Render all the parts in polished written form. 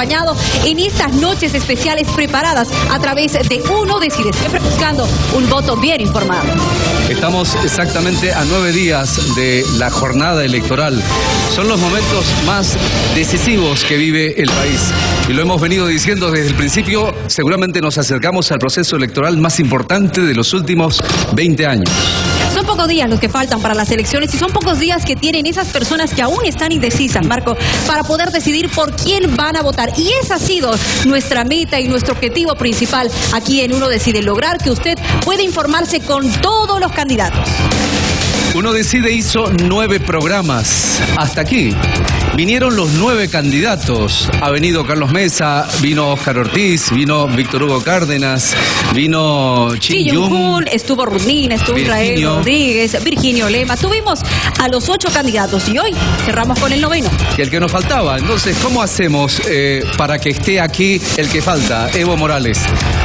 acompañado en estas noches especiales preparadas a través de Uno Decide, siempre buscando un voto bien informado. Estamos exactamente a 9 días de la jornada electoral. Son los momentos más decisivos que vive el país. Y lo hemos venido diciendo desde el principio, seguramente nos acercamos al proceso electoral más importante de los últimos 20 años. Son pocos días los que faltan para las elecciones y son pocos días que tienen esas personas que aún están indecisas, Marco, para poder decidir por quién van a votar. Y esa ha sido nuestra meta y nuestro objetivo principal aquí en Uno Decide, lograr que usted pueda informarse con todos los candidatos. Uno Decide hizo 9 programas. Hasta aquí. Vinieron los 9 candidatos. Ha venido Carlos Mesa, vino Óscar Ortiz, vino Víctor Hugo Cárdenas, vino Chi Yung, estuvo Rudnín, estuvo Israel Rodríguez, Virginio Lema. Tuvimos a los 8 candidatos y hoy cerramos con el 9º. Y el que nos faltaba. Entonces, ¿cómo hacemos para que esté aquí el que falta? Evo Morales.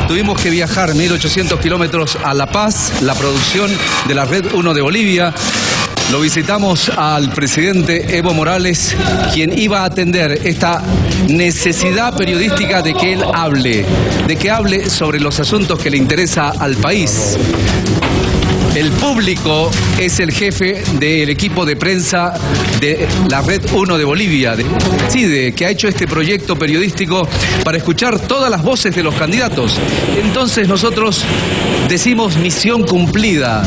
Tuvimos que viajar 1.800 kilómetros a La Paz, la producción de la Red 1 de Bolivia. Lo visitamos al presidente Evo Morales, quien iba a atender esta necesidad periodística de que él hable, sobre los asuntos que le interesa al país. El público es el jefe del equipo de prensa de la Red 1 de Bolivia, de CIDE, que ha hecho este proyecto periodístico para escuchar todas las voces de los candidatos. Entonces nosotros decimos misión cumplida.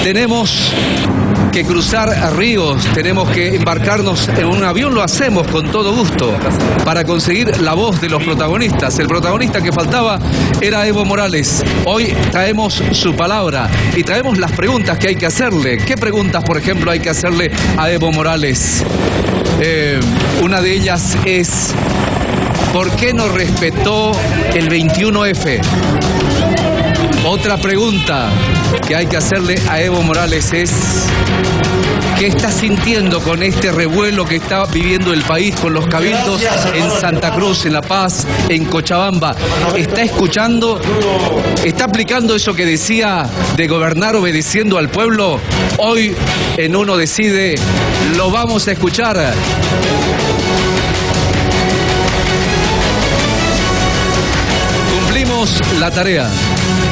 Tenemos que cruzar ríos, tenemos que embarcarnos en un avión, lo hacemos con todo gusto para conseguir la voz de los protagonistas. El protagonista que faltaba era Evo Morales. Hoy traemos su palabra y traemos las preguntas que hay que hacerle. ¿Qué preguntas, por ejemplo, hay que hacerle a Evo Morales? Una de ellas es: ¿por qué no respetó el 21F? Otra pregunta que hay que hacerle a Evo Morales es: ¿qué está sintiendo con este revuelo que está viviendo el país con los cabildos en Santa Cruz, en La Paz, en Cochabamba? ¿Está escuchando? ¿Está aplicando eso que decía de gobernar obedeciendo al pueblo? Hoy en Uno Decide lo vamos a escuchar. Cumplimos la tarea: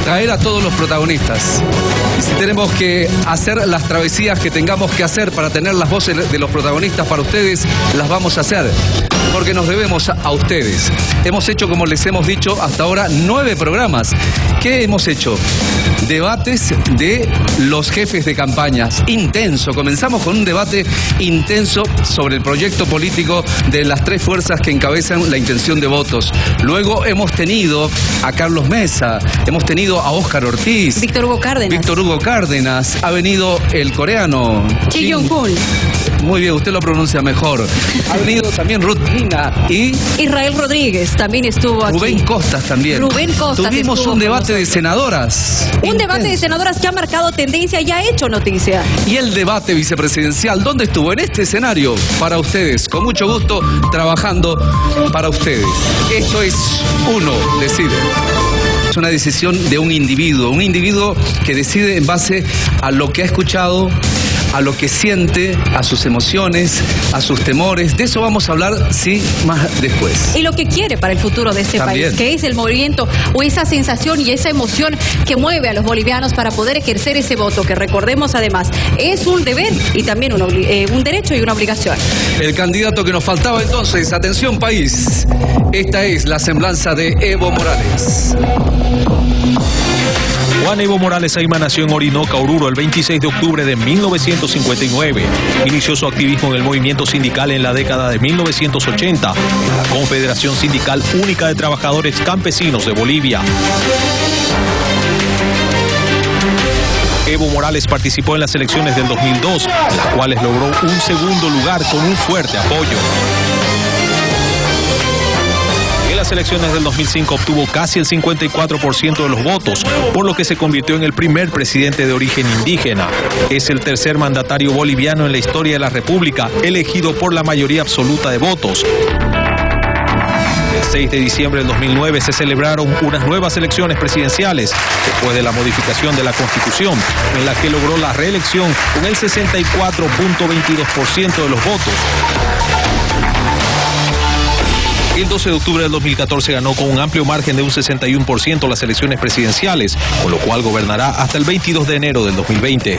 traer a todos los protagonistas. Y si tenemos que hacer las travesías que tengamos que hacer para tener las voces de los protagonistas para ustedes, las vamos a hacer, porque nos debemos a ustedes. Hemos hecho, como les hemos dicho hasta ahora, 9 programas. ¿Qué hemos hecho? Debates de los jefes de campañas. Intenso. Comenzamos con un debate intenso sobre el proyecto político de las 3 fuerzas que encabezan la intención de votos. Luego hemos tenido a Carlos Mesa, hemos tenido a Óscar Ortiz, Víctor Hugo Cárdenas, ha venido el coreano Chi Yung. Muy bien, usted lo pronuncia mejor. Ha venido también Rudnín y Israel Rodríguez también estuvo aquí. Rubén Costas también. Tuvimos un debate de senadoras. Un debate de senadoras que ha marcado tendencia y ha hecho noticia. Y el debate vicepresidencial, ¿dónde estuvo? En este escenario, para ustedes, con mucho gusto, trabajando para ustedes. Esto es Uno Decide. Es una decisión de un individuo que decide en base a lo que ha escuchado, a lo que siente, a sus emociones, a sus temores. De eso vamos a hablar, sí, más después. Y lo que quiere para el futuro de este país, que es el movimiento o esa sensación y esa emoción que mueve a los bolivianos para poder ejercer ese voto, que recordemos además, es un deber y también un derecho y una obligación. El candidato que nos faltaba entonces, atención país, esta es la semblanza de Evo Morales. Juan Evo Morales Ayma nació en Orinoca, Oruro, el 26 de octubre de 1959. Inició su activismo en el movimiento sindical en la década de 1980, en la Confederación Sindical Única de Trabajadores Campesinos de Bolivia. Evo Morales participó en las elecciones del 2002, en las cuales logró un segundo lugar con un fuerte apoyo. En las elecciones del 2005 obtuvo casi el 54% de los votos, por lo que se convirtió en el primer presidente de origen indígena. Es el tercer mandatario boliviano en la historia de la República, elegido por la mayoría absoluta de votos. El 6 de diciembre del 2009 se celebraron unas nuevas elecciones presidenciales, después de la modificación de la Constitución, en la que logró la reelección con el 64.22% de los votos. El 12 de octubre del 2014 ganó con un amplio margen de un 61% las elecciones presidenciales, con lo cual gobernará hasta el 22 de enero del 2020.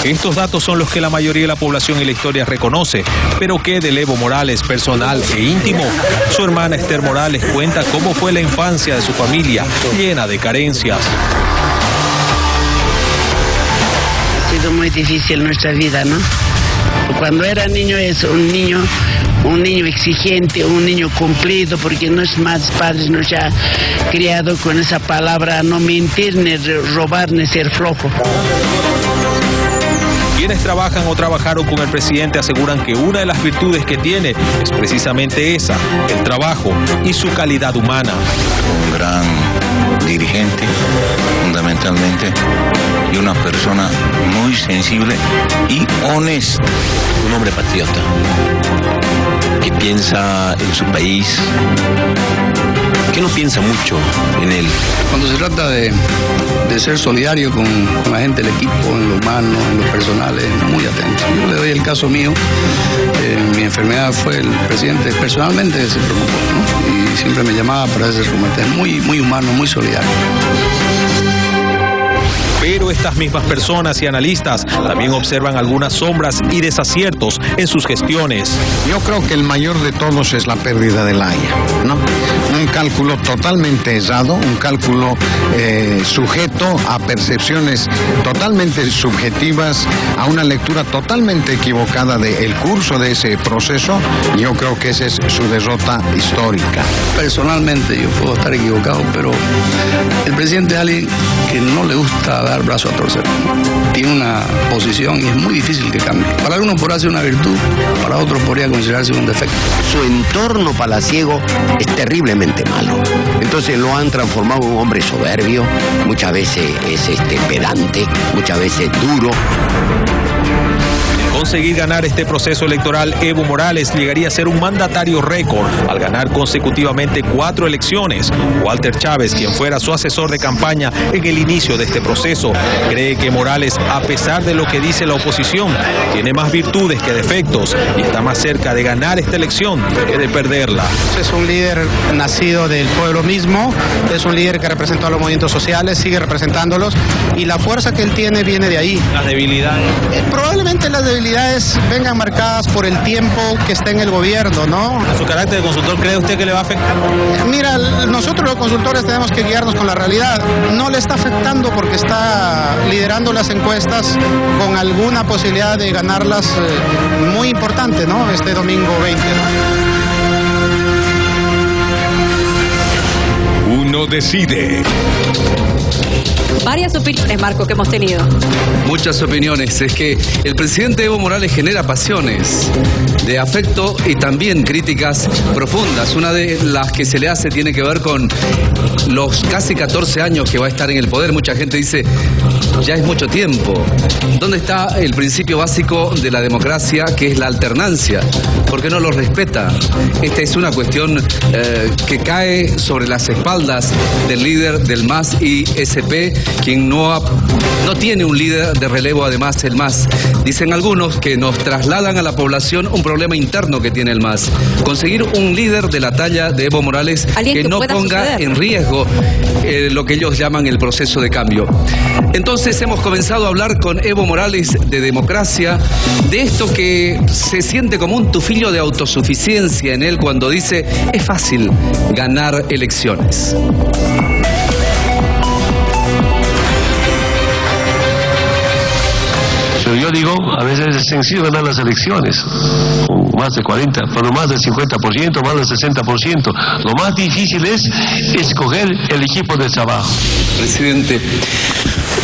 Estos datos son los que la mayoría de la población y la historia reconoce, pero ¿qué del Evo Morales personal e íntimo? Su hermana Esther Morales cuenta cómo fue la infancia de su familia, llena de carencias. Ha sido muy difícil nuestra vida, ¿no? Cuando era niño es un niño exigente, un niño cumplido, porque nuestros padres nos ha criado con esa palabra, no mentir, ni robar, ni ser flojo. Quienes trabajan o trabajaron con el presidente aseguran que una de las virtudes que tiene es precisamente esa, el trabajo y su calidad humana. Un gran dirigente, fundamentalmente, y una persona muy sensible y honesta. Un hombre patriota, que piensa en su país, que no piensa mucho en él. Cuando se trata de ser solidario con la gente del equipo, en lo humano, en lo personal, es muy atento. Yo le doy el caso mío. Mi enfermedad fue el presidente, personalmente se preocupó, ¿no? Y siempre me llamaba para hacer su comité. Muy humano, muy solidario. Pero estas mismas personas y analistas también observan algunas sombras y desaciertos en sus gestiones. Yo creo que el mayor de todos es la pérdida de la Haya, ¿no? Un cálculo totalmente errado, un cálculo sujeto a percepciones totalmente subjetivas, a una lectura totalmente equivocada del curso de ese proceso. Yo creo que esa es su derrota histórica. Personalmente yo puedo estar equivocado, pero el presidente es alguien que no le gusta dar brazo a torcer. Tiene una posición y es muy difícil que cambie. Para algunos podrá ser una virtud, para otros podría considerarse un defecto. Su entorno palaciego es terriblemente malo. Entonces lo han transformado en un hombre soberbio, muchas veces es pedante, muchas veces duro. Conseguir ganar este proceso electoral, Evo Morales llegaría a ser un mandatario récord al ganar consecutivamente 4 elecciones. Walter Chávez, quien fuera su asesor de campaña en el inicio de este proceso, cree que Morales, a pesar de lo que dice la oposición, tiene más virtudes que defectos y está más cerca de ganar esta elección que de perderla. Es un líder nacido del pueblo mismo, es un líder que representó a los movimientos sociales, sigue representándolos y la fuerza que él tiene viene de ahí. Las debilidades. Probablemente las debilidades vengan marcadas por el tiempo que está en el gobierno, ¿no? ¿A su carácter de consultor cree usted que le va a afectar? Mira, nosotros los consultores tenemos que guiarnos con la realidad. No le está afectando porque está liderando las encuestas con alguna posibilidad de ganarlas muy importante, ¿no? Este domingo 20, ¿no? Uno decide. Varias opiniones, Marco, que hemos tenido. Muchas opiniones. Es que el presidente Evo Morales genera pasiones de afecto y también críticas profundas. Una de las que se le hace tiene que ver con los casi 14 años que va a estar en el poder. Mucha gente dice, ya es mucho tiempo. ¿Dónde está el principio básico de la democracia, que es la alternancia? ¿Por qué no lo respeta? Esta es una cuestión que cae sobre las espaldas del líder del MAS y SP, quien no tiene un líder de relevo, además el MAS. Dicen algunos que nos trasladan a la población un problema interno que tiene el MAS. Conseguir un líder de la talla de Evo Morales que no ponga en riesgo lo que ellos llaman el proceso de cambio. Entonces hemos comenzado a hablar con Evo Morales de democracia, de esto que se siente como un tufillo de autosuficiencia en él cuando dice, es fácil ganar elecciones. Yo digo, a veces es sencillo ganar las elecciones, más de 40, pero más del 50%, más del 60%. Lo más difícil es escoger el equipo de trabajo. Presidente,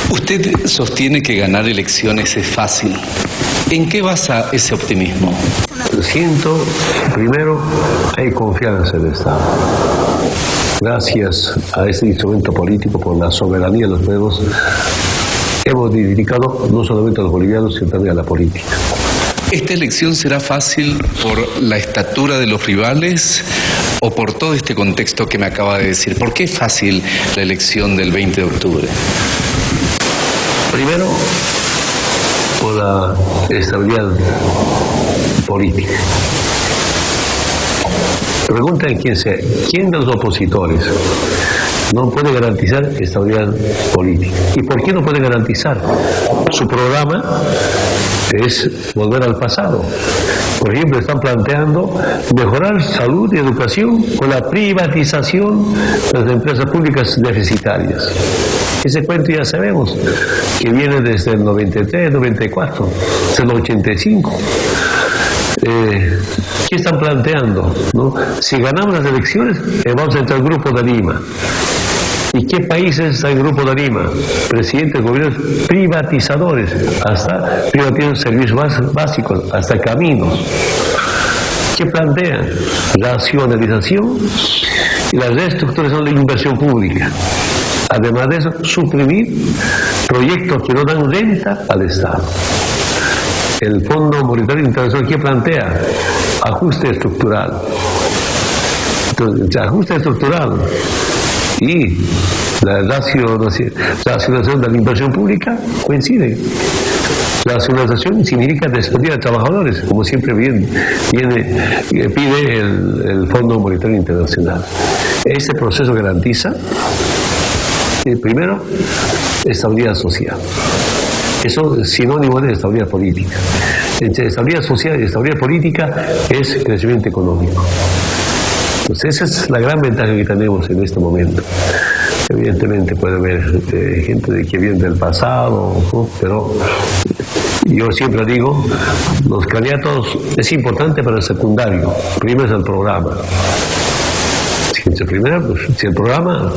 usted sostiene que ganar elecciones es fácil. ¿En qué basa ese optimismo? Siento, primero, hay confianza en el Estado. Gracias a este instrumento político por la soberanía de los pueblos, hemos dedicado no solamente a los bolivianos, sino también a la política. ¿Esta elección será fácil por la estatura de los rivales o por todo este contexto que me acaba de decir? ¿Por qué es fácil la elección del 20 de octubre? Primero, por la estabilidad política. Preguntan quién de los opositores no puede garantizar estabilidad política. ¿Y por qué no puede garantizar? Su programa es volver al pasado. Por ejemplo, están planteando mejorar salud y educación con la privatización de las empresas públicas deficitarias. Ese cuento ya sabemos que viene desde el 93, 94, desde el 85. ¿Qué están planteando? ¿No? Si ganamos las elecciones, vamos a entrar al Grupo de Lima. ¿Y qué países está el Grupo de Lima? Presidentes, gobiernos privatizadores, hasta privatizan servicios básicos, hasta caminos. ¿Qué plantean? Racionalización y la reestructuración de la inversión pública. Además de eso, suprimir proyectos que no dan renta al Estado. El Fondo Monetario Internacional, ¿qué plantea? Ajuste estructural. Entonces, ajuste estructural y la racionalización de la inversión pública coinciden. La racionalización significa despedir a trabajadores, como siempre pide el Fondo Monetario Internacional. Este proceso garantiza, primero, estabilidad social. Eso es sinónimo de estabilidad política. Entre estabilidad social y estabilidad política es crecimiento económico. Entonces esa es la gran ventaja que tenemos en este momento. Evidentemente puede haber gente que viene del pasado, ¿no? Pero yo siempre digo, los candidatos es importante para el secundario. Primero es el programa. Si el programa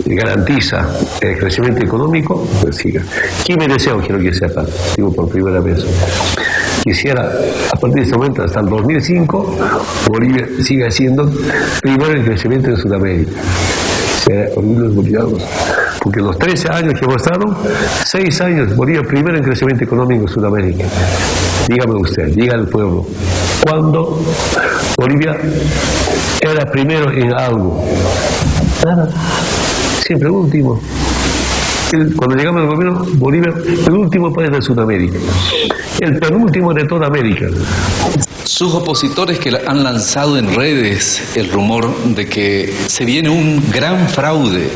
garantiza el crecimiento económico, pues siga. ¿Qué me deseo? Quiero que sepan, digo por primera vez. Quisiera, a partir de este momento, hasta el 2005, Bolivia siga siendo primero en crecimiento en Sudamérica. Los bolivianos, porque los 13 años que hemos estado, 6 años, Bolivia primero en crecimiento económico en Sudamérica. Dígame usted, diga al pueblo, ¿cuándo Bolivia era primero en algo? Nada, siempre último. Cuando llegamos al gobierno, Bolivia, el último país de Sudamérica, el penúltimo de toda América. Sus opositores que han lanzado en redes el rumor de que se viene un gran fraude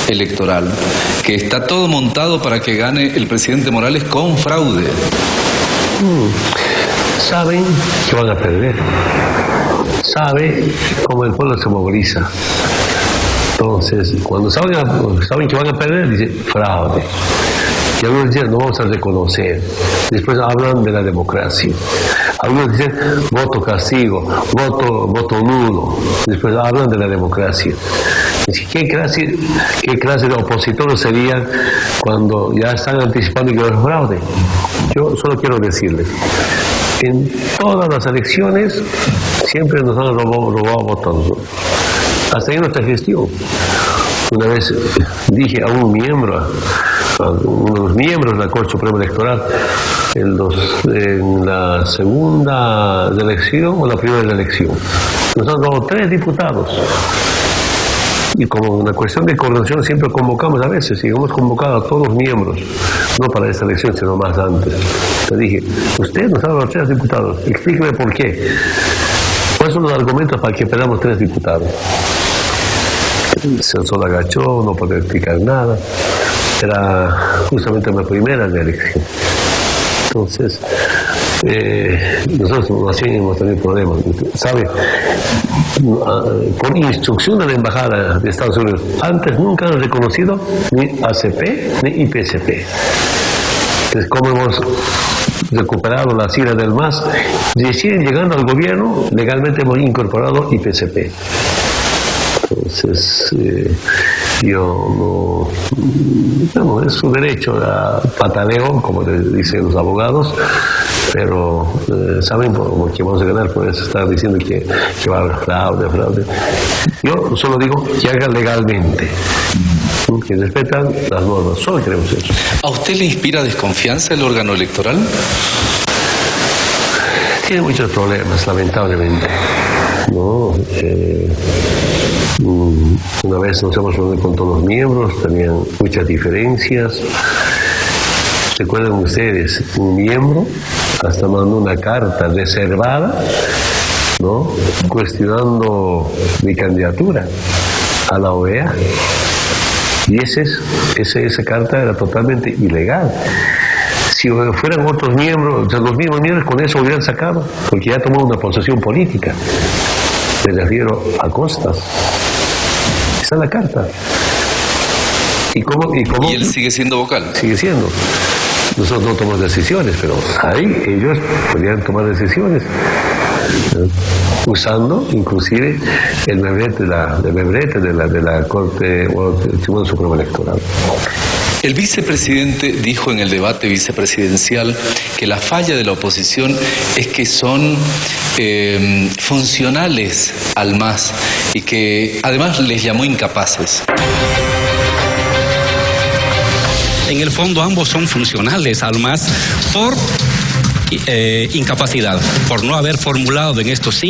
electoral, que está todo montado para que gane el presidente Morales con fraude. Saben que van a perder. Sabe cómo el pueblo se moviliza. Entonces, cuando saben que van a perder, dicen fraude. Y algunos dicen, no vamos a reconocer. Después hablan de la democracia. Algunos dicen, voto castigo, voto nulo. Después hablan de la democracia. ¿Qué clase de opositores serían cuando ya están anticipando que va a haber fraude? Yo solo quiero decirles, en todas las elecciones siempre nos han robado votos. Hasta en nuestra gestión. Una vez dije a uno de los miembros de la Corte Suprema Electoral, en la segunda elección o la primera elección, nos han dado 3 diputados. Y como una cuestión de coordinación siempre convocamos a veces, y hemos convocado a todos los miembros, no para esta elección, sino más antes. Le dije, usted nos ha dado 3 diputados, explíqueme por qué. ¿Cuáles son los argumentos para que perdamos 3 diputados? Se solo agachó, no podía explicar nada. Era justamente la primera elección. Entonces, nosotros así hemos tenido problemas. ¿Sabe? Por instrucción de la Embajada de Estados Unidos, antes nunca han reconocido ni ACP ni IPCP. Entonces, ¿cómo hemos recuperado la sigla del MAS? Recién llegando al gobierno, legalmente hemos incorporado IPCP. Entonces, yo no, es su derecho a pataleo, como dicen los abogados, pero saben por qué vamos a ganar, por eso estar diciendo que va a haber fraude. Yo solo digo que hagan legalmente, que respetan las normas, solo queremos eso. ¿A usted le inspira desconfianza el órgano electoral? Tiene muchos problemas, lamentablemente. ¿No? Una vez nos hemos reunido con todos los miembros, tenían muchas diferencias. ¿Recuerdan ustedes? Un miembro hasta mandó una carta reservada ¿no?, cuestionando mi candidatura a la OEA. Y esa carta era totalmente ilegal. Si fueran otros miembros, o sea, los mismos miembros, con eso hubieran sacado, porque ya tomó una posesión política. Me refiero a Costas. Está en la carta. ¿Y él sigue siendo vocal? Sigue siendo. Nosotros no tomamos decisiones, pero ahí ellos podrían tomar decisiones, usando inclusive el membrete de la Corte o el Tribunal Supremo Electoral. El vicepresidente dijo en el debate vicepresidencial que la falla de la oposición es que son funcionales al MAS y que además les llamó incapaces. En el fondo ambos son funcionales al MAS por incapacidad, por no haber formulado en estos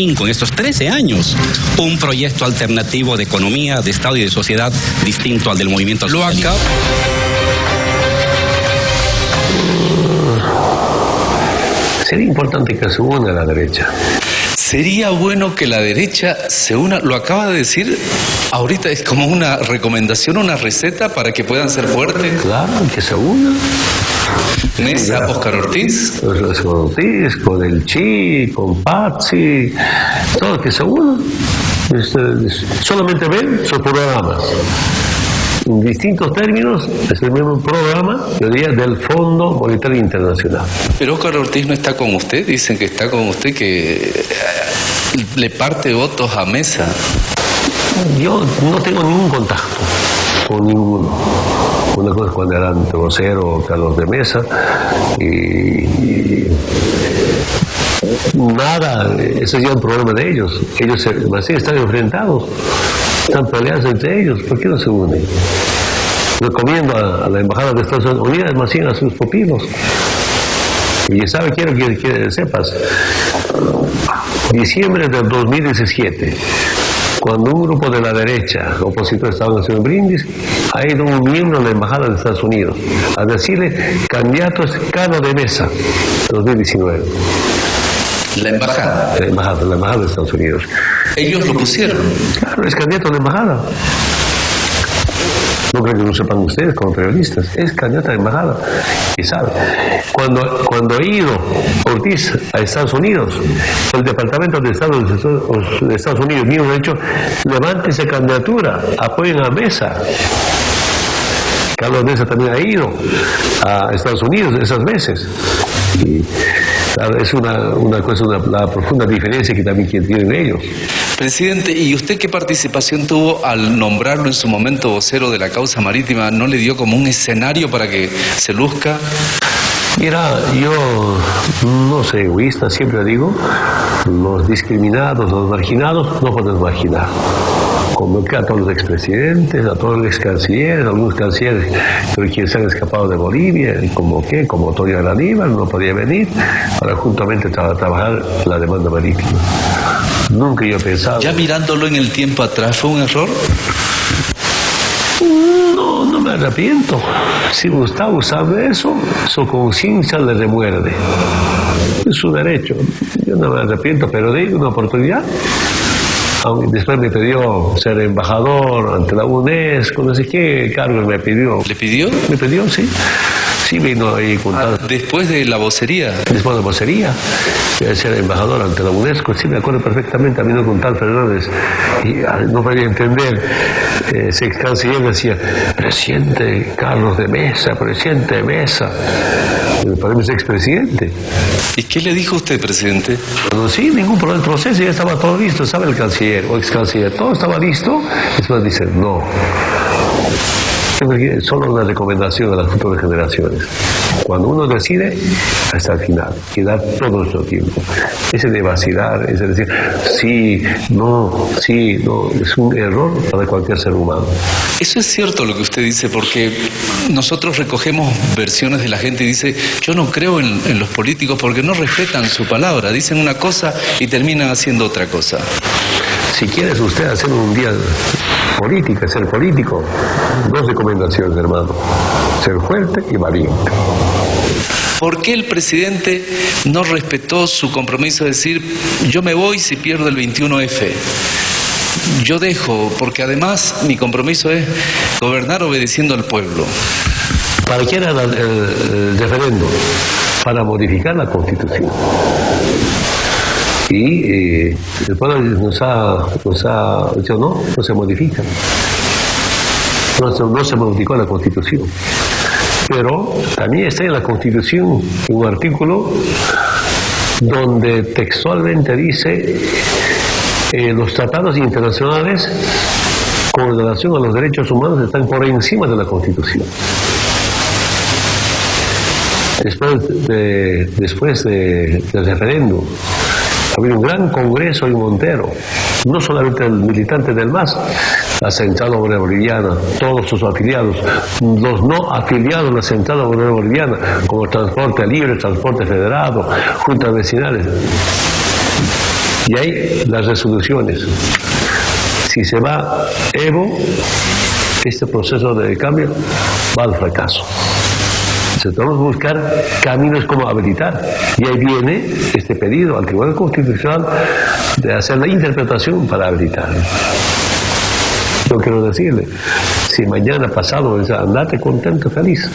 13 años un proyecto alternativo de economía, de Estado y de sociedad distinto al del movimiento socialista. Sería importante que se una a la derecha. Sería bueno que la derecha se una, lo acaba de decir, ahorita es como una recomendación, una receta para que puedan ser fuertes. Claro, que se una. Mesa, Óscar Ortiz. Óscar Ortiz, con el Chi, con Pazzi, todo que se una. Solamente ven sus programas. En distintos términos, es el mismo programa, yo diría, del Fondo Monetario Internacional. Pero Óscar Ortiz no está con usted, dicen que está con usted, que le parte votos a Mesa. Yo no tengo ningún contacto con ninguno. Una cosa es cuando era vocero Carlos de Mesa y nada, ese es ya un problema de ellos. Ellos están enfrentados. Están peleados entre ellos, ¿por qué no se unen? Recomiendo a la Embajada de Estados Unidos más bien a sus pupilos. Y sabe, quiero que sepas, diciembre del 2017, cuando un grupo de la derecha opositor estaba haciendo brindis, ha ido un miembro de la Embajada de Estados Unidos a decirle, candidato es Cano de Mesa, 2019. La embajada. La embajada de Estados Unidos. Ellos lo pusieron. Claro, es candidato a la embajada. No creo que lo sepan ustedes como periodistas. Es candidato a la embajada. Y sabe, cuando ha ido Ortiz a Estados Unidos, el Departamento de Estado de Estados Unidos mismo ha dicho, levante esa candidatura, apoyen a Mesa. Carlos Mesa también ha ido a Estados Unidos esas veces. Y claro, es la profunda diferencia que también tienen ellos. Presidente, ¿y usted qué participación tuvo al nombrarlo en su momento vocero de la causa marítima? ¿No le dio como un escenario para que se luzca? Mira, yo no soy egoísta, siempre digo, los discriminados, los marginados, no podemos marginar. Convoqué a todos los expresidentes, a todos los excancilleres, algunos cancilleres que se han escapado de Bolivia, y convoqué, como Antonio Aníbal, no podía venir, para juntamente trabajar la demanda marítima. Nunca yo he pensado... ¿Ya mirándolo en el tiempo atrás fue un error? No me arrepiento. Si Gustavo sabe eso, su conciencia le remuerde. Es su derecho. Yo no me arrepiento, pero di una oportunidad. Después me pidió ser embajador ante la UNESCO, no sé qué cargo me pidió. ¿Le pidió? Me pidió, sí. Sí, vino ahí contando. ¿Después de la vocería? Después de la vocería. Ser embajador ante la UNESCO, sí, me acuerdo perfectamente, vino con tal Fernández. Y no podía entender. Ese ex canciller decía, presidente Carlos de Mesa, presidente de Mesa. Para mí es expresidente. ¿Y qué le dijo usted, presidente? Bueno, sí, ningún problema. El proceso ya estaba todo listo, sabe el canciller o ex canciller, todo estaba listo. Después dice, no. Solo una recomendación a las futuras generaciones. Cuando uno decide, hasta el final, y dar todo nuestro tiempo. Ese de vacilar, ese de decir, sí, no, es un error para cualquier ser humano. Eso es cierto lo que usted dice, porque nosotros recogemos versiones de la gente y dice, yo no creo en los políticos porque no respetan su palabra, dicen una cosa y terminan haciendo otra cosa. Si quieres usted hacer un día política, ser político, 2 recomendaciones, hermano. Ser fuerte y valiente. ¿Por qué el presidente no respetó su compromiso de decir, yo me voy si pierdo el 21F? Yo dejo, porque además mi compromiso es gobernar obedeciendo al pueblo. ¿Para qué era el referéndum? Para modificar la Constitución. Y el pueblo nos ha dicho no se modifica. No se modificó la Constitución. Pero también está en la Constitución un artículo donde textualmente dice los tratados internacionales con relación a los derechos humanos están por encima de la Constitución. Después del referéndum, ha habido un gran congreso en Montero, no solamente el militante del MAS, la Central Obrera Boliviana, todos sus afiliados, los no afiliados a la Central Obrera Boliviana, como Transporte Libre, Transporte Federado, juntas vecinales. Y hay las resoluciones. Si se va Evo, este proceso de cambio va al fracaso. Entonces tenemos que buscar caminos como habilitar. Y ahí viene este pedido al Tribunal Constitucional de hacer la interpretación para habilitar. Yo quiero decirle, si mañana pasado andate contento, feliz.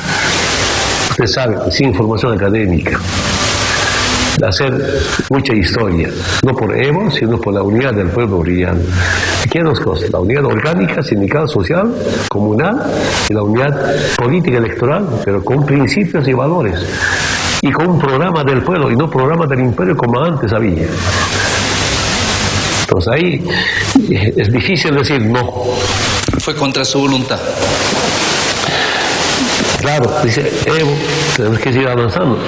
Usted sabe, sin formación académica, de hacer mucha historia, no por Evo, sino por la unidad del pueblo boliviano. Aquí hay dos cosas, la unidad orgánica, sindical, social, comunal, y la unidad política electoral, pero con principios y valores, y con un programa del pueblo, y no programa del imperio como antes había. Entonces ahí es difícil decir no. Fue contra su voluntad. Claro, dice Evo, tenemos que seguir avanzando.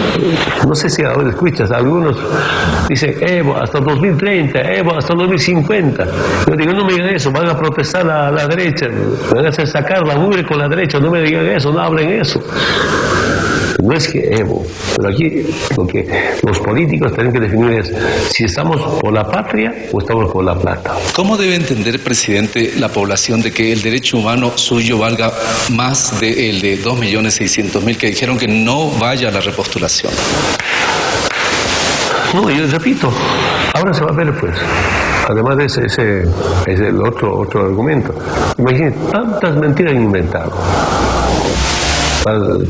No sé si ahora escuchas, algunos dicen Evo hasta 2030, Evo hasta 2050. Yo digo, no me digan eso, van a protestar a la derecha, van a hacer sacar la mugre con la derecha, no me digan eso, no hablen eso. No es que Evo, pero aquí lo que los políticos tienen que definir es si estamos por la patria o estamos por la plata. ¿Cómo debe entender, presidente, la población de que el derecho humano suyo valga más de el de 2.600.000 que dijeron que no vaya a la repostulación? No, yo repito, ahora se va a ver pues. Además de ese es el otro argumento. Imagínense, tantas mentiras inventadas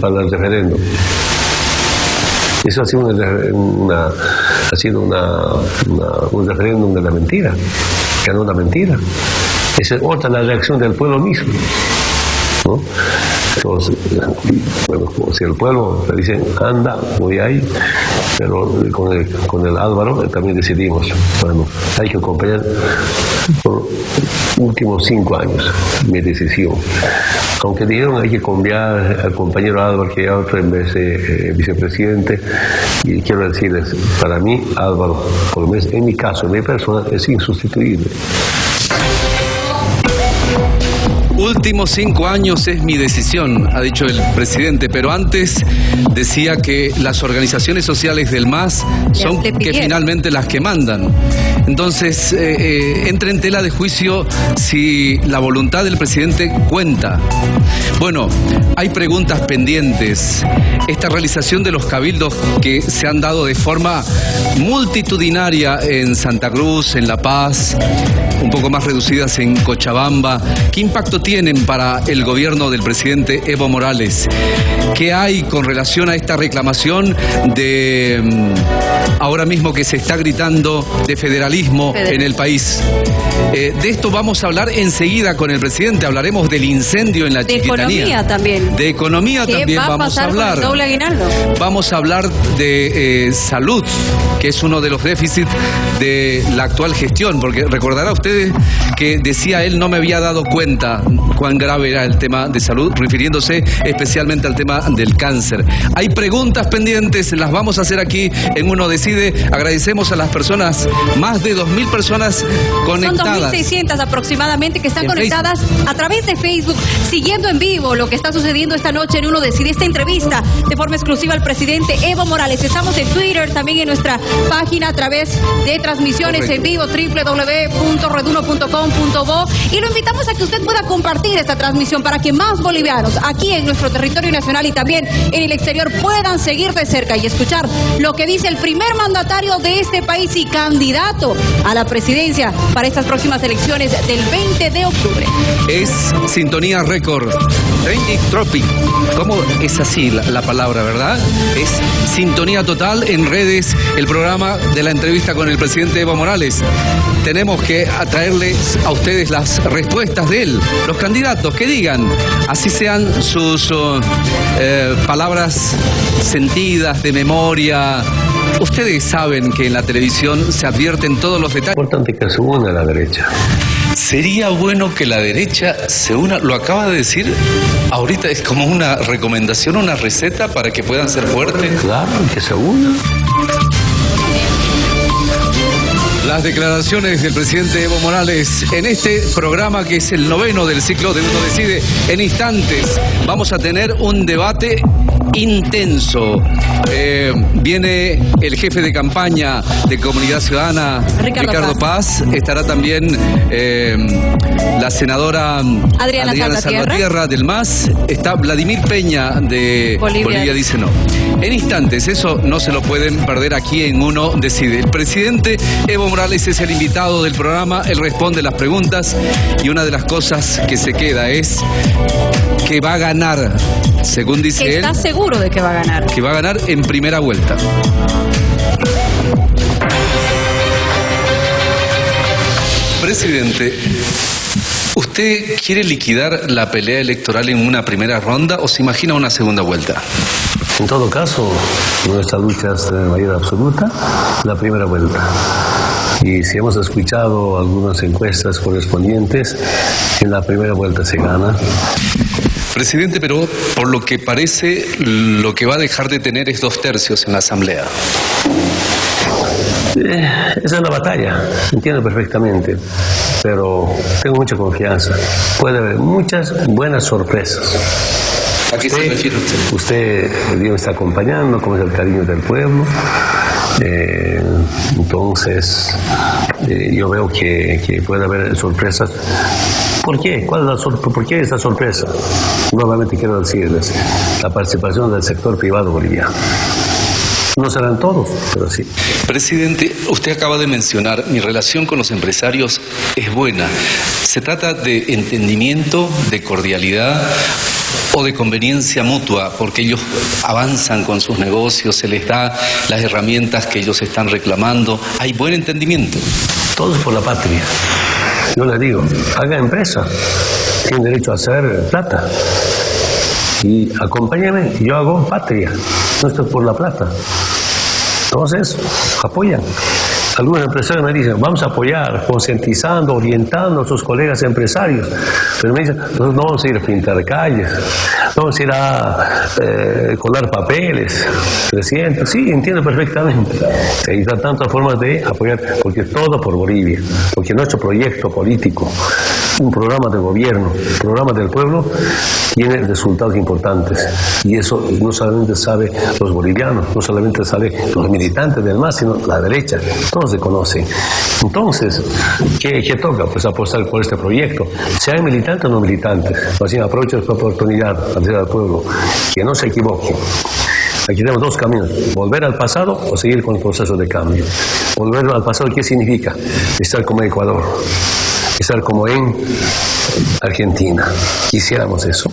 para el referéndum. Eso ha sido un referéndum de la mentira, que no es una mentira. Esa es otra la reacción del pueblo mismo, ¿no? Entonces, bueno, como si el pueblo le dicen, anda, voy ahí, pero con el Álvaro también decidimos, bueno, hay que acompañar por los últimos 5 años mi decisión. Aunque dijeron hay que cambiar al compañero Álvaro, que ya otro en vez de vicepresidente, y quiero decirles, para mí Álvaro, por lo menos en mi caso, en mi persona, es insustituible. Últimos 5 años es mi decisión, ha dicho el presidente, pero antes decía que las organizaciones sociales del MAS son que finalmente las que mandan. Entonces, entra en tela de juicio si la voluntad del presidente cuenta. Bueno, hay preguntas pendientes. Esta realización de los cabildos que se han dado de forma multitudinaria en Santa Cruz, en La Paz, un poco más reducidas en Cochabamba, ¿qué impacto tienen para el gobierno del presidente Evo Morales? ¿Qué hay con relación a esta reclamación de ahora mismo que se está gritando de federalismo en el país? De esto vamos a hablar enseguida con el presidente. Hablaremos del incendio en la Chiquitanía. De economía también. De economía también vamos a hablar. Con el doble aguinaldo? Vamos a hablar de salud, que es uno de los déficits de la actual gestión, porque recordará ustedes que decía él, no me había dado cuenta cuán grave era el tema de salud, refiriéndose especialmente al tema del cáncer. Hay preguntas pendientes, las vamos a hacer aquí en Uno Decide. Agradecemos a las personas, más de 2.000 personas conectadas. Son 2.600 aproximadamente que están conectadas a través de Facebook, siguiendo en vivo lo que está sucediendo esta noche en Uno Decide. Esta entrevista de forma exclusiva al presidente Evo Morales. Estamos en Twitter, también en nuestra página a través de transmisiones en vivo, www.redacción red1.com.bo, y lo invitamos a que usted pueda compartir esta transmisión para que más bolivianos aquí en nuestro territorio nacional y también en el exterior puedan seguir de cerca y escuchar lo que dice el primer mandatario de este país y candidato a la presidencia para estas próximas elecciones del 20 de octubre. Es Sintonía Récord, Trending Tropic. ¿Cómo es así la palabra, verdad? Es sintonía total en redes, el programa de la entrevista con el presidente Evo Morales. Tenemos que atraerles a ustedes las respuestas de él, los candidatos, que digan, así sean sus palabras sentidas, de memoria. Ustedes saben que en la televisión se advierten todos los detalles. Es importante que se una la derecha. Sería bueno que la derecha se una, lo acaba de decir, ahorita es como una recomendación, una receta para que puedan ser fuertes. Claro, que se una. Las declaraciones del presidente Evo Morales en este programa, que es el 9º del ciclo de Uno Decide. En instantes vamos a tener un debate intenso. Viene el jefe de campaña de Comunidad Ciudadana, Ricardo Paz. Estará también la senadora Adriana Salvatierra del MAS. Está Vladimir Peña de Bolivia dice no. En instantes, eso no se lo pueden perder aquí en Uno Decide. El presidente Evo Morales es el invitado del programa, él responde las preguntas y una de las cosas que se queda es que va a ganar, según dice él. ¿Está seguro de que va a ganar? Que va a ganar en primera vuelta. Presidente, ¿usted quiere liquidar la pelea electoral en una primera ronda o se imagina una segunda vuelta? En todo caso, nuestra lucha es de mayoría absoluta, la primera vuelta. Y si hemos escuchado algunas encuestas correspondientes, en la primera vuelta se gana. Presidente, pero por lo que parece, lo que va a dejar de tener es 2/3 en la Asamblea. Esa es la batalla, entiendo perfectamente, pero tengo mucha confianza. Puede haber muchas buenas sorpresas. ¿A qué se refiere usted? Usted me está acompañando, como es el cariño del pueblo. Entonces, yo veo que puede haber sorpresas. ¿Por qué? ¿Por qué esta sorpresa? Nuevamente quiero decirles, la participación del sector privado boliviano. No serán todos, pero sí. Presidente, usted acaba de mencionar, mi relación con los empresarios es buena. ¿Se trata de entendimiento, de cordialidad o de conveniencia mutua? Porque ellos avanzan con sus negocios, se les da las herramientas que ellos están reclamando. ¿Hay buen entendimiento? Todos por la patria. Yo les digo, haga empresa, tiene derecho a hacer plata. Y acompáñame, yo hago patria, no estoy por la plata. Entonces, apoyan. Algunos empresarios me dicen, vamos a apoyar, concientizando, orientando a sus colegas empresarios. Pero me dicen, nosotros no vamos a ir a pintar calles, no vamos a ir a colar papeles. Presidente, sí, entiendo perfectamente. Hay tantas formas de apoyar, porque todo por Bolivia, porque nuestro proyecto político, un programa de gobierno, programa del pueblo, tiene resultados importantes. Y eso no solamente saben los bolivianos, no solamente saben los militantes del MAS, sino la derecha. Todos se conocen. Entonces, ¿qué toca? Pues apostar por este proyecto. Sean militantes o no militantes. Así aprovecho esta oportunidad para decir al pueblo que no se equivoquen. Aquí tenemos dos caminos, volver al pasado o seguir con el proceso de cambio. Volver al pasado, ¿qué significa? Estar como Ecuador, estar como en Argentina. Quisiéramos eso.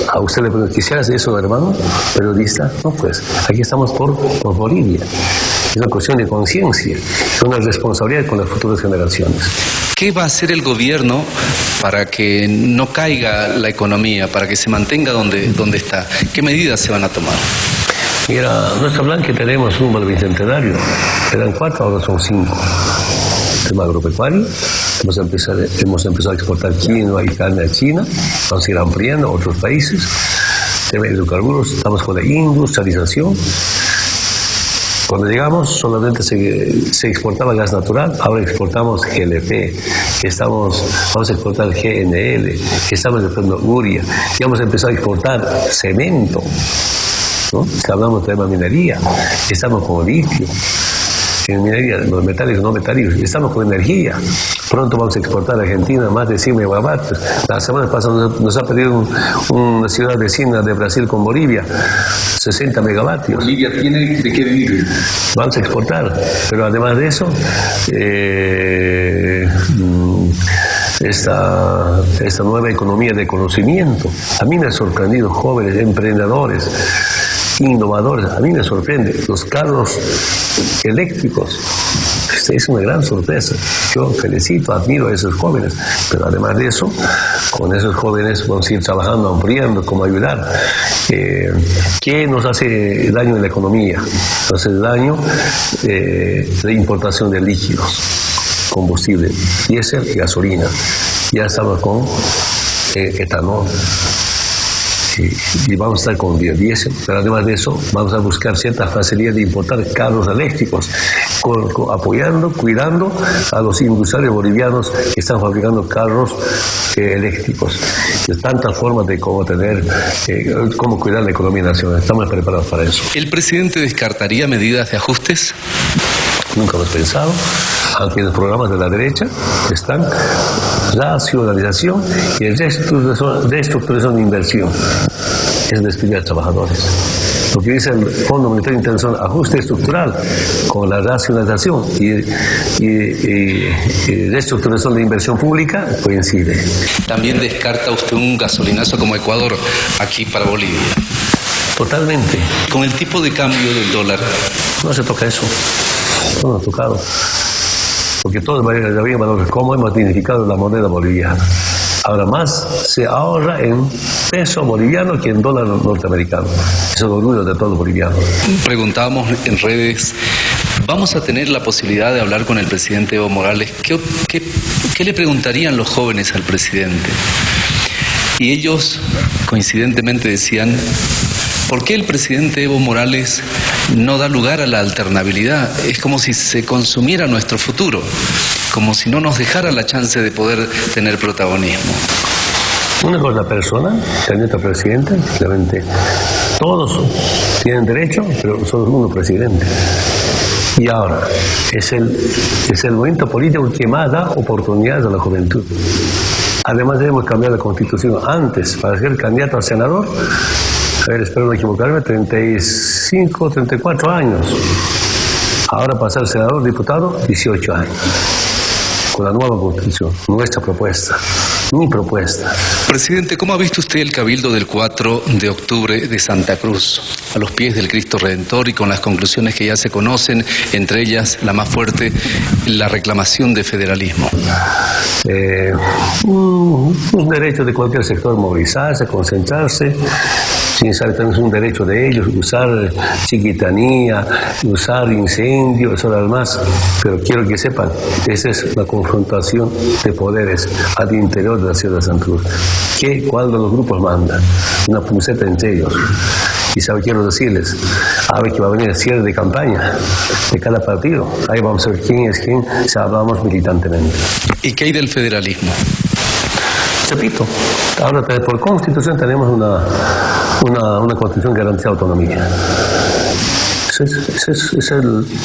A usted le pregunto, ¿quisieras eso, hermano? Periodista, no, pues, aquí estamos por Bolivia. Es una cuestión de conciencia, es una responsabilidad con las futuras generaciones. ¿Qué va a hacer el gobierno para que no caiga la economía, para que se mantenga donde está? ¿Qué medidas se van a tomar? Mira, nuestro plan que tenemos rumbo al bicentenario, eran 4, ahora son 5. Tema agropecuario, hemos empezado a exportar quinoa y carne a China, vamos a ir ampliando a otros países. Tema de hidrocarburos, estamos con la industrialización. Cuando llegamos solamente se exportaba gas natural, ahora exportamos GLP, vamos a exportar GNL, estamos exportando urea, y vamos a empezar a exportar cemento, ¿no? Hablamos de tema minería, estamos con litio, en minería, los metálicos, no metálicos, estamos con energía. Pronto vamos a exportar a Argentina más de 100 megavatios. La semana pasada nos ha pedido una ciudad vecina de Brasil con Bolivia, 60 megavatios. Bolivia tiene de qué vivir. Vamos a exportar, pero además de eso, esta nueva economía de conocimiento, a mí me ha sorprendido jóvenes emprendedores, innovadores, a mí me sorprende los carros eléctricos. Es una gran sorpresa. Yo felicito, admiro a esos jóvenes, pero además de eso, con esos jóvenes vamos a ir trabajando, ampliando cómo ayudar. ¿Qué nos hace daño en la economía? Nos hace daño la importación de líquidos, combustible, diésel y gasolina. Ya estamos con etanol. Y vamos a estar con biodiesel, pero además de eso vamos a buscar cierta facilidad de importar carros eléctricos, apoyando, cuidando a los industriales bolivianos que están fabricando carros eléctricos. De tantas formas de cómo cómo cuidar la economía nacional. Estamos preparados para eso. ¿El presidente descartaría medidas de ajustes? Nunca hemos pensado, aunque en los programas de la derecha están racionalización y reestructuración de inversión. Es despedir a trabajadores. Lo que dice el Fondo Monetario Internacional, ajuste estructural con la racionalización y reestructuración de inversión pública, coincide. ¿También descarta usted un gasolinazo como Ecuador aquí para Bolivia? Totalmente. Con el tipo de cambio del dólar. No se toca eso. No lo ha tocado. Porque todos habían valores como hemos dignificado la moneda boliviana. Ahora más se ahorra en peso boliviano que en dólar norteamericano. Eso es el orgullo de todo boliviano. Preguntábamos en redes, ¿vamos a tener la posibilidad de hablar con el presidente Evo Morales? ¿Qué le preguntarían los jóvenes al presidente? Y ellos coincidentemente decían, ¿por qué el presidente Evo Morales no da lugar a la alternabilidad? Es como si se consumiera nuestro futuro, como si no nos dejara la chance de poder tener protagonismo. Una cosa, la persona, candidato a presidente, realmente todos tienen derecho, pero solo uno presidente. Y ahora, es el momento político que más da oportunidades a la juventud. Además debemos cambiar la Constitución antes, para ser candidato a senador. A ver, espero no equivocarme, 35, 34 años. Ahora para ser senador, diputado, 18 años. Con la nueva Constitución, nuestra propuesta, mi propuesta. Presidente, ¿cómo ha visto usted el cabildo del 4 de octubre de Santa Cruz? A los pies del Cristo Redentor y con las conclusiones que ya se conocen, entre ellas la más fuerte, la reclamación de federalismo. Un derecho de cualquier sector movilizarse, concentrarse. Sin saber, también es un derecho de ellos usar chiquitanía, usar incendio, eso nada más. Pero quiero que sepan, esa es la confrontación de poderes al interior de la ciudad de Santa Cruz. ¿Cuál de los grupos manda? Una punceta entre ellos. Y quiero decirles, a ver que va a venir el cierre de campaña de cada partido. Ahí vamos a ver quién es quién, si hablamos militantemente. ¿Y qué hay del federalismo? Repito, ahora por Constitución tenemos una Constitución que garantiza autonomía.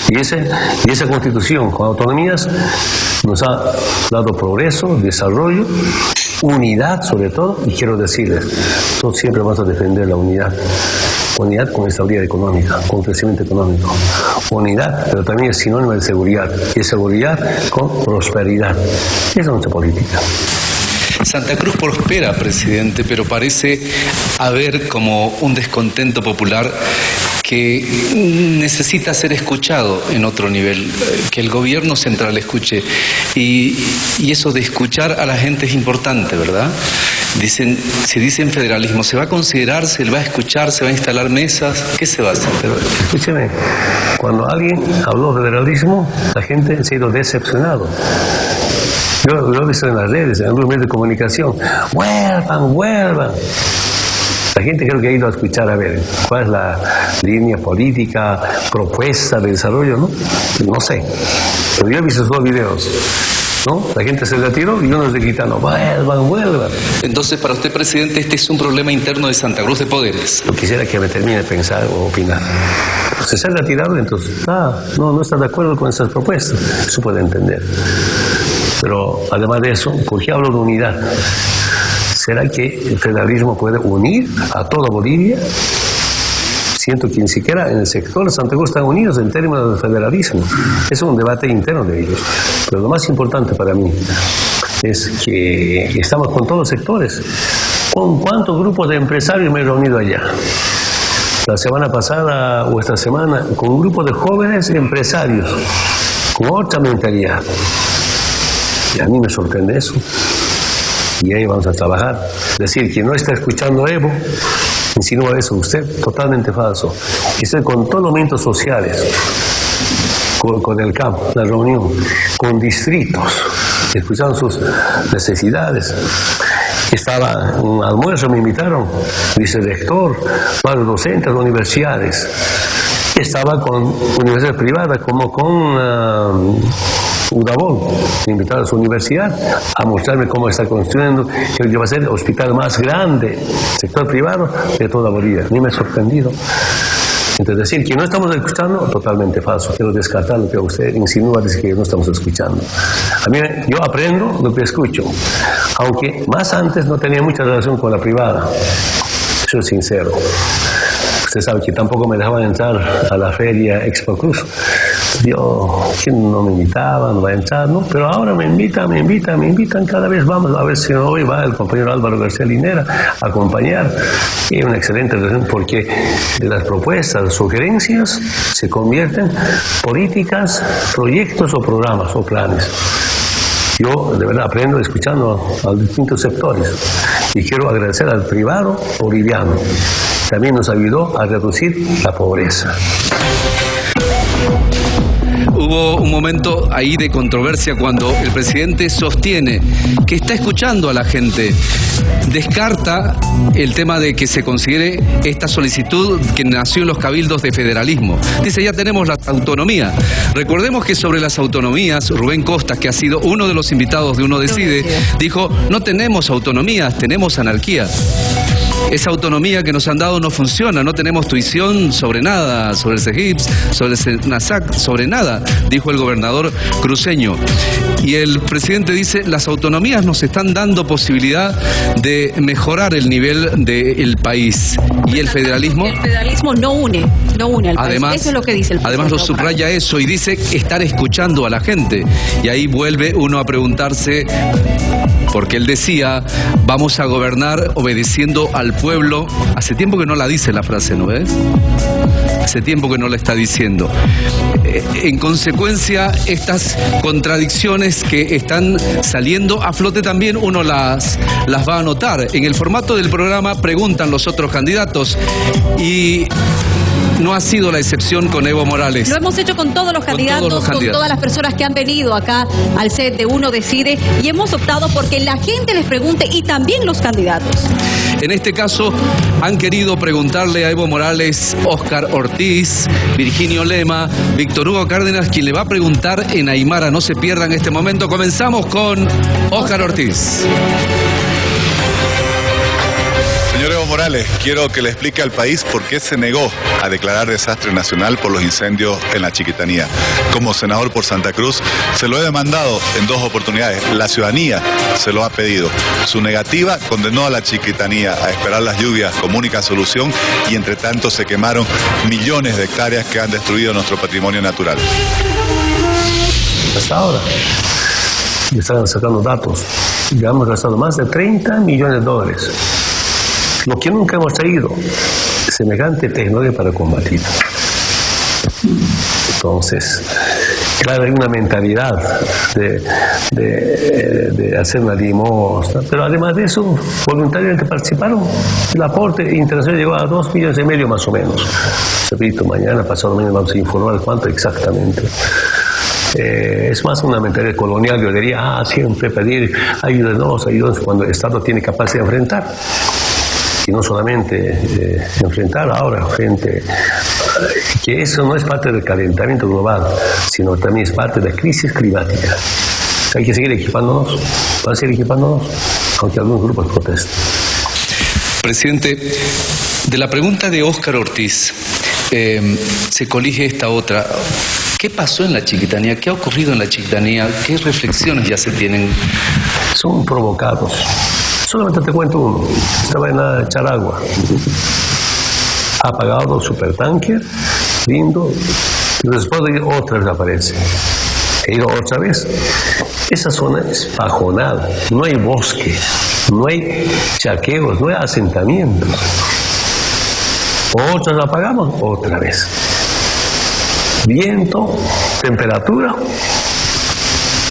Y esa Constitución con autonomías nos ha dado progreso, desarrollo, unidad sobre todo, y quiero decirles, nosotros siempre vamos a defender la unidad. Unidad con estabilidad económica, con crecimiento económico. Unidad, pero también es sinónimo de seguridad. Y seguridad con prosperidad. Esa es nuestra política. Santa Cruz prospera, presidente, pero parece haber como un descontento popular que necesita ser escuchado en otro nivel, que el gobierno central escuche. Y eso de escuchar a la gente es importante, ¿verdad? Si dicen federalismo, ¿se va a considerar, se va a escuchar, se va a instalar mesas? ¿Qué se va a hacer? Pero escúcheme, cuando alguien habló de federalismo, la gente se ha ido decepcionado. Yo lo he visto en las redes, en los medios de comunicación. ¡Vuelvan! La gente creo que ha ido a escuchar a ver cuál es la línea política, propuesta de desarrollo, ¿no? No sé. Pero yo he visto esos videos, ¿no? La gente se retiró y unos le gritando, vuelvan. Entonces, para usted, presidente, este es un problema interno de Santa Cruz de poderes. Yo quisiera que me termine de pensar o opinar. Se ha retirado, entonces, no está de acuerdo con esas propuestas. Eso puede entender. Pero además de eso, ¿por qué hablo de unidad? ¿Será que el federalismo puede unir a toda Bolivia? Siento que ni siquiera en el sector de Santa Cruz están unidos en términos de federalismo. Es un debate interno de ellos. Pero lo más importante para mí es que estamos con todos los sectores. ¿Con cuántos grupos de empresarios me he reunido allá? La semana pasada o esta semana, con un grupo de jóvenes empresarios, con otra mentalidad. Y a mí me sorprende eso. Y ahí vamos a trabajar. Decir que no está escuchando Evo, insinúa eso usted, totalmente falso. Estoy con todos los movimientos sociales, con el campo, la reunión, con distritos, escuchando sus necesidades. Estaba en un almuerzo, me invitaron, vicerrector, varios docentes de universidades. Estaba con universidades privadas, como con Udabol, me invitaron a su universidad a mostrarme cómo está construyendo, que va a ser el hospital más grande, sector privado, de toda Bolivia. A mí me ha sorprendido. Entonces, decir que no estamos escuchando, totalmente falso. Quiero descartar lo que usted insinúa, dice que no estamos escuchando. A mí, yo aprendo lo que escucho, aunque más antes no tenía mucha relación con la privada. Soy sincero. Usted sabe que tampoco me dejaban entrar a la feria Expo Cruz. Yo, que no me invitaban, no va a entrar, ¿no? Pero ahora me invitan, cada vez vamos, a ver si hoy va el compañero Álvaro García Linera a acompañar. Y una excelente relación porque de las propuestas, las sugerencias, se convierten en políticas, proyectos o programas o planes. Yo de verdad aprendo escuchando a los distintos sectores y quiero agradecer al privado boliviano. También nos ayudó a reducir la pobreza. Hubo un momento ahí de controversia cuando el presidente sostiene que está escuchando a la gente. Descarta el tema de que se considere esta solicitud que nació en los cabildos de federalismo. Dice, ya tenemos la autonomía. Recordemos que sobre las autonomías, Rubén Costas, que ha sido uno de los invitados de Uno Decide, dijo, no tenemos autonomías, tenemos anarquía. Esa autonomía que nos han dado no funciona, no tenemos tuición sobre nada, sobre el CEGIPS, sobre el SENASAC, sobre nada, dijo el gobernador cruceño. Y el presidente dice, las autonomías nos están dando posibilidad de mejorar el nivel del país. Y el federalismo... El federalismo no une al país. Eso es lo que dice el presidente. Además lo subraya eso y dice estar escuchando a la gente. Y ahí vuelve uno a preguntarse... Porque él decía, vamos a gobernar obedeciendo al pueblo. Hace tiempo que no la dice la frase, ¿no ves? Hace tiempo que no la está diciendo. En consecuencia, estas contradicciones que están saliendo a flote también uno las va a notar. En el formato del programa preguntan los otros candidatos y... no ha sido la excepción con Evo Morales. Lo hemos hecho con todos los candidatos, con todas las personas que han venido acá al set de Uno Decide, y hemos optado porque la gente les pregunte y también los candidatos. En este caso, han querido preguntarle a Evo Morales, Óscar Ortiz, Virginio Lema, Víctor Hugo Cárdenas, quien le va a preguntar en Aymara. No se pierdan este momento. Comenzamos con Óscar Ortiz. Señor Evo Morales, quiero que le explique al país por qué se negó a declarar desastre nacional por los incendios en la Chiquitanía. Como senador por Santa Cruz, se lo he demandado en 2 oportunidades. La ciudadanía se lo ha pedido. Su negativa condenó a la Chiquitanía a esperar las lluvias como única solución y entre tanto se quemaron millones de hectáreas que han destruido nuestro patrimonio natural. Hasta ahora, y están sacando datos, ya hemos gastado más de $30 millones. Lo que nunca hemos traído, semejante tecnología para combatir. Entonces, claro, hay una mentalidad de hacer una limosna, pero además de eso, voluntariamente participaron. El aporte internacional llegó a $2,5 millones más o menos. Repito, mañana, pasado mañana vamos a informar cuánto exactamente. Es más una mentalidad colonial, yo diría, siempre pedir ayúdenos, cuando el Estado tiene capacidad de enfrentar. Y no solamente enfrentar ahora frente que eso no es parte del calentamiento global, sino también es parte de la crisis climática. Hay que seguir equipándonos, van a seguir equipándonos, aunque algunos grupos protesten. Presidente, de la pregunta de Óscar Ortiz, se colige esta otra. ¿Qué pasó en la Chiquitanía? ¿Qué ha ocurrido en la Chiquitanía? ¿Qué reflexiones ya se tienen? Son provocados. Solamente te cuento uno. Estaba en la Charagua. Ha apagado el supertanker, lindo, y después otra vez aparece. He ido otra vez. Esa zona es pajonada, no hay bosque, no hay chaqueos, no hay asentamientos. Otra vez apagamos, otra vez. Viento, temperatura,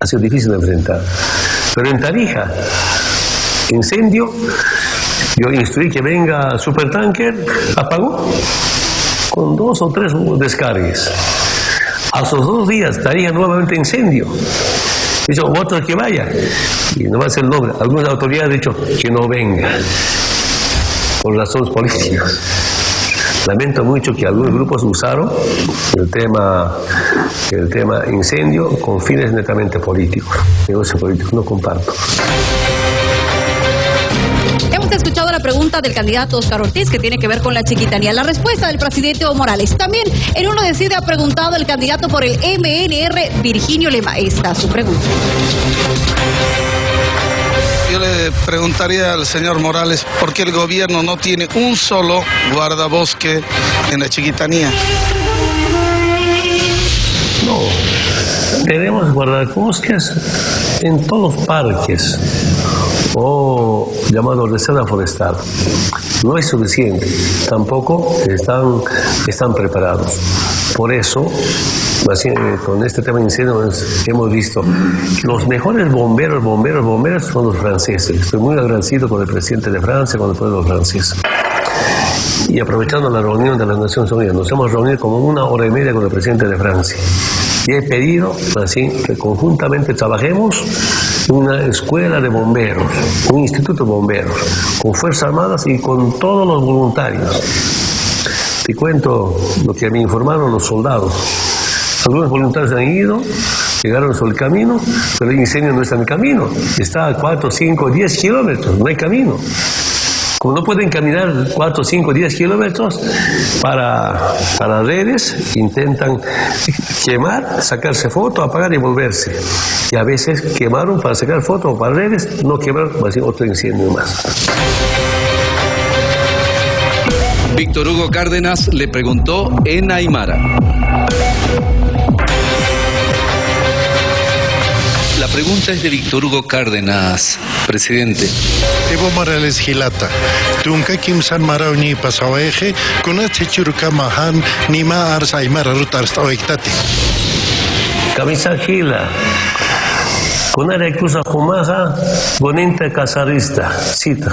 ha sido difícil de enfrentar. Pero en Tarija, incendio, yo instruí que venga supertanker, apagó, con 2 o 3 descargues. A esos 2 días, Tarija nuevamente incendio. Dice, otro que vaya, y no va a ser el nombre. Algunas autoridades han dicho que no venga, por razones políticas. Lamento mucho que algunos grupos usaron el tema incendio con fines netamente políticos, negocios políticos. No comparto. Hemos escuchado la pregunta del candidato Oscar Ortiz, que tiene que ver con la Chiquitanía. La respuesta del presidente Evo Morales. También en Uno Decide ha preguntado el candidato por el MNR, Virginio Lema. Esta es su pregunta. Yo le preguntaría al señor Morales por qué el gobierno no tiene un solo guardabosque en la Chiquitanía. No, tenemos guardabosques en todos los parques o llamado reserva forestal. No es suficiente, tampoco están preparados. Por eso, con este tema de incendios hemos visto que los mejores bomberos son los franceses. Estoy muy agradecido con el presidente de Francia, con el pueblo francés. Y aprovechando la reunión de las Naciones Unidas, nos hemos reunido como 1 hora y media con el presidente de Francia. Y he pedido así que conjuntamente trabajemos una escuela de bomberos, un instituto de bomberos, con Fuerzas Armadas y con todos los voluntarios. Te cuento lo que me informaron los soldados. Algunos voluntarios han ido, llegaron sobre el camino, pero el incendio no está en el camino. Está a 4, 5, 10 kilómetros, no hay camino. Como no pueden caminar 4, 5, 10 kilómetros para redes, intentan quemar, sacarse foto, apagar y volverse. Y a veces quemaron para sacar fotos para redes, no quemaron, va a ser otro incendio más. Víctor Hugo Cárdenas le preguntó en Aymara. La pregunta es de Víctor Hugo Cárdenas, presidente. Evo Morales Gilata, tunka kimsan marau ni pasawaje, kuna chichuruka mahan ni ma ars Aymara rutars oiktati. Camisa Gila, kuna recusa jumaja, bonita casarista, cita.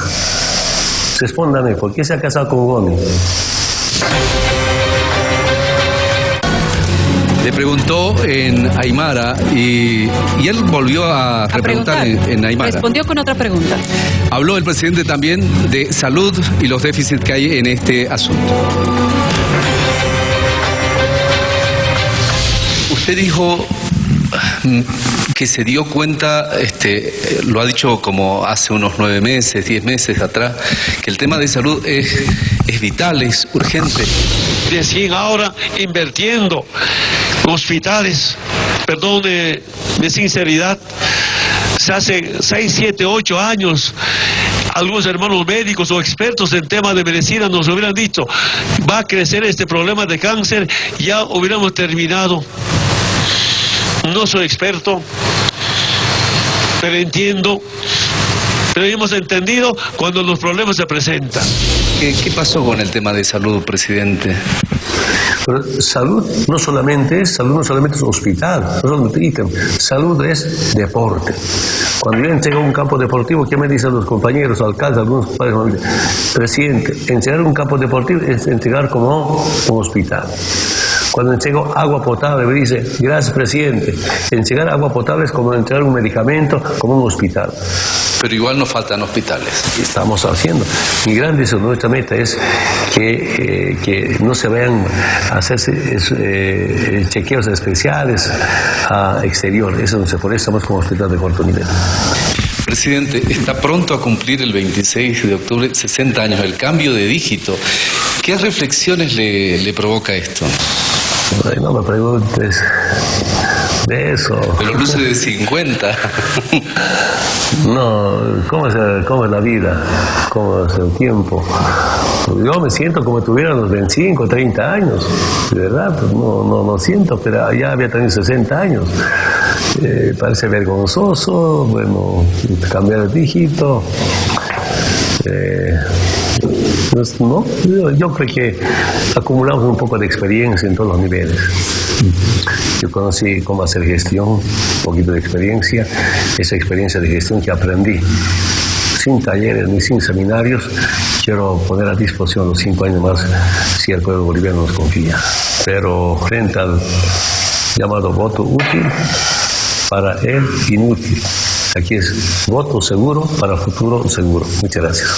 Respóndame, ¿por qué se ha casado con Goni? Le preguntó en Aymara y él volvió a preguntar en Aymara. Respondió con otra pregunta. Habló el presidente también de salud y los déficits que hay en este asunto. Usted dijo que se dio cuenta, lo ha dicho como hace unos 9 meses, 10 meses atrás, que el tema de salud es vital, es urgente. Recién ahora invirtiendo hospitales, perdón de sinceridad, hace 6, 7, 8 años, algunos hermanos médicos o expertos en temas de medicina nos hubieran dicho, va a crecer este problema de cáncer, ya hubiéramos terminado. No soy experto, pero entiendo, pero hemos entendido cuando los problemas se presentan. ¿Qué pasó con el tema de salud, presidente? Pero salud no solamente es hospital, no solamente ítem. Salud es deporte. Cuando yo entrego un campo deportivo, ¿qué me dicen los compañeros, alcaldes, algunos padres? Presidente, entregar un campo deportivo es entregar como un hospital. Cuando entrego agua potable, me dice, gracias, presidente. Entregar agua potable es como entregar un medicamento, como un hospital. Pero igual nos faltan hospitales. Estamos haciendo. Mi gran deseo, nuestra meta es que no se vayan a hacerse chequeos especiales a exterior. Eso no se puede, estamos como hospital de corto nivel. Presidente, está pronto a cumplir el 26 de octubre 60 años, el cambio de dígito. ¿Qué reflexiones le provoca esto? Ay, no me preguntes de eso. Pero luce de 50. No, ¿cómo es la vida? ¿Cómo es el tiempo? Yo me siento como si tuviera los 25, 30 años. De verdad, pues no siento, pero ya había tenido 60 años. Parece vergonzoso, bueno, cambiar el dígito. No, yo creo que acumulamos un poco de experiencia en todos los niveles. Yo conocí cómo hacer gestión, un poquito de experiencia, esa experiencia de gestión que aprendí, sin talleres ni sin seminarios, quiero poner a disposición los 5 años más si el pueblo boliviano nos confía. Pero frente al llamado voto útil, para él inútil. Aquí es voto seguro para futuro seguro. Muchas gracias.